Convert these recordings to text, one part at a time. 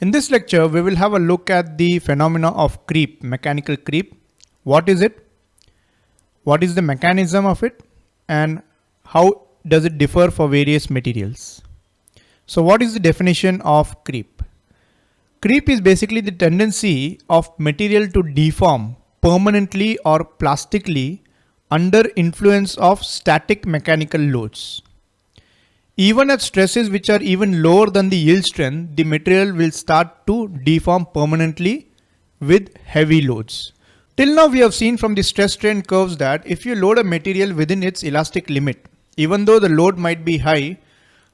In this lecture, we will have a look at the phenomena of creep, mechanical creep. What is it? What is the mechanism of it? And how does it differ for various materials? So what is the definition of creep? Creep is basically the tendency of material to deform permanently or plastically under influence of static mechanical loads. Even at stresses which are even lower than the yield strength, the material will start to deform permanently with heavy loads. Till now we have seen from the stress strain curves that if you load a material within its elastic limit, even though the load might be high,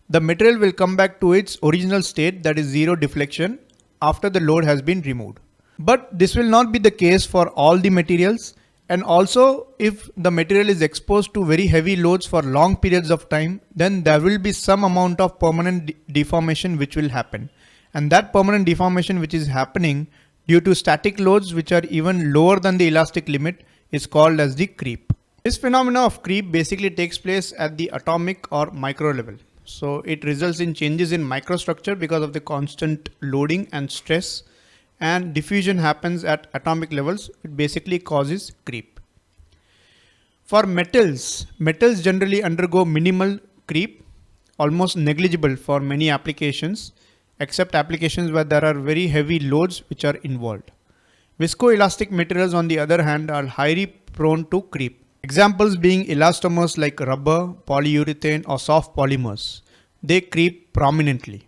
the material will come back to its original state, that is zero deflection, after the load has been removed. But this will not be the case for all the materials. And also, if the material is exposed to very heavy loads for long periods of time, then there will be some amount of permanent deformation which will happen. And that permanent deformation which is happening due to static loads which are even lower than the elastic limit is called as the creep. This phenomena of creep basically takes place at the atomic or micro level. So it results in changes in microstructure because of the constant loading and stress, and diffusion happens at atomic levels. It basically causes creep. For metals generally undergo minimal creep, almost negligible for many applications, except applications where there are very heavy loads which are involved. Viscoelastic materials on the other hand are highly prone to creep. Examples being elastomers like rubber, polyurethane or soft polymers. They creep prominently.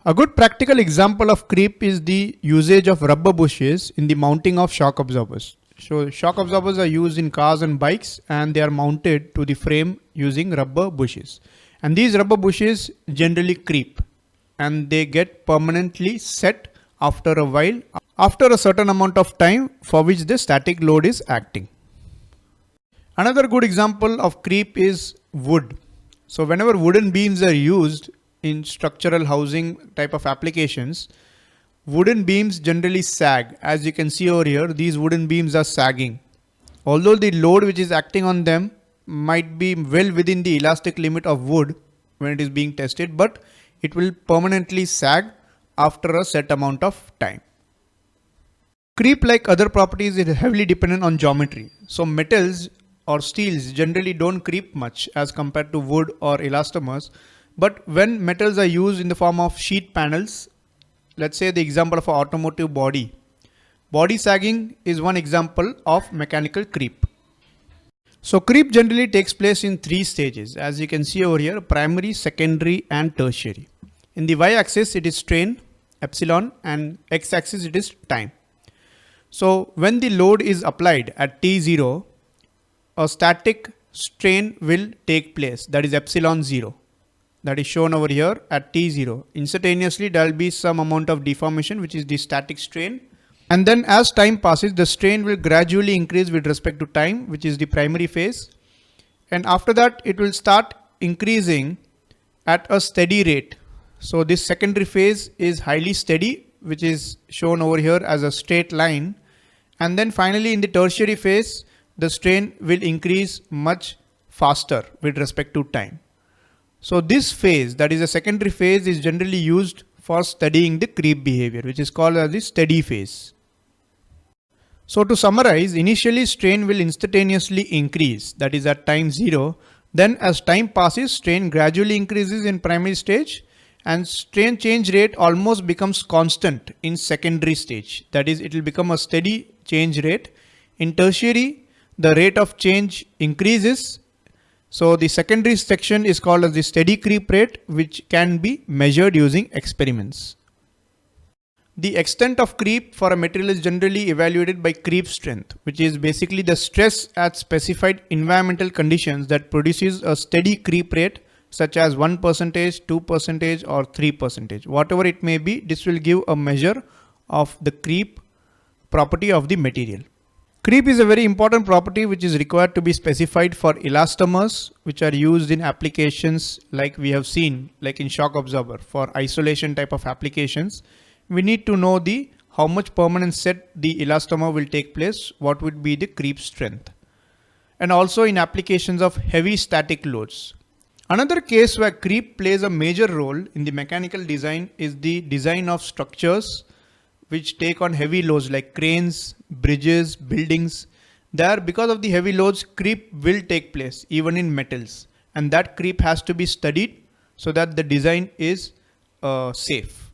A good practical example of creep is the usage of rubber bushes in the mounting of shock absorbers. So shock absorbers are used in cars and bikes, and they are mounted to the frame using rubber bushes. And these rubber bushes generally creep, and they get permanently set after a while, after a certain amount of time for which the static load is acting. Another good example of creep is wood. So whenever wooden beams are used in structural housing type of applications, wooden beams generally sag. As you can see over here, these wooden beams are sagging. Although the load which is acting on them might be well within the elastic limit of wood when it is being tested, but it will permanently sag after a set amount of time. Creep, like other properties, is heavily dependent on geometry. So metals or steels generally don't creep much as compared to wood or elastomers. But when metals are used in the form of sheet panels, let's say the example of an automotive body, body sagging is one example of mechanical creep. So creep generally takes place in three stages, as you can see over here: primary, secondary and tertiary. In the y-axis it is strain, epsilon, and x-axis it is time. So when the load is applied at T0, a static strain will take place, that is epsilon 0. That is shown over here at T0. Instantaneously there will be some amount of deformation, which is the static strain. And then as time passes, the strain will gradually increase with respect to time, which is the primary phase. And after that it will start increasing at a steady rate. So this secondary phase is highly steady, which is shown over here as a straight line. And then finally in the tertiary phase, the strain will increase much faster with respect to time. So this phase, that is a secondary phase, is generally used for studying the creep behavior, which is called as the steady phase. So to summarize, initially strain will instantaneously increase, that is at time 0. Then as time passes, strain gradually increases in primary stage, and strain change rate almost becomes constant in secondary stage. That is, it will become a steady change rate. In tertiary, the rate of change increases. So the secondary section is called as the steady creep rate, which can be measured using experiments. The extent of creep for a material is generally evaluated by creep strength, which is basically the stress at specified environmental conditions that produces a steady creep rate, such as 1%, 2% or 3%. Whatever it may be, this will give a measure of the creep property of the material. Creep is a very important property which is required to be specified for elastomers, which are used in applications like we have seen, like in shock absorber. For isolation type of applications, we need to know how much permanent set the elastomer will take place, what would be the creep strength. And also in applications of heavy static loads. Another case where creep plays a major role in the mechanical design is the design of structures which take on heavy loads like cranes, bridges, buildings. There, because of the heavy loads, creep will take place even in metals, and that creep has to be studied so that the design is safe.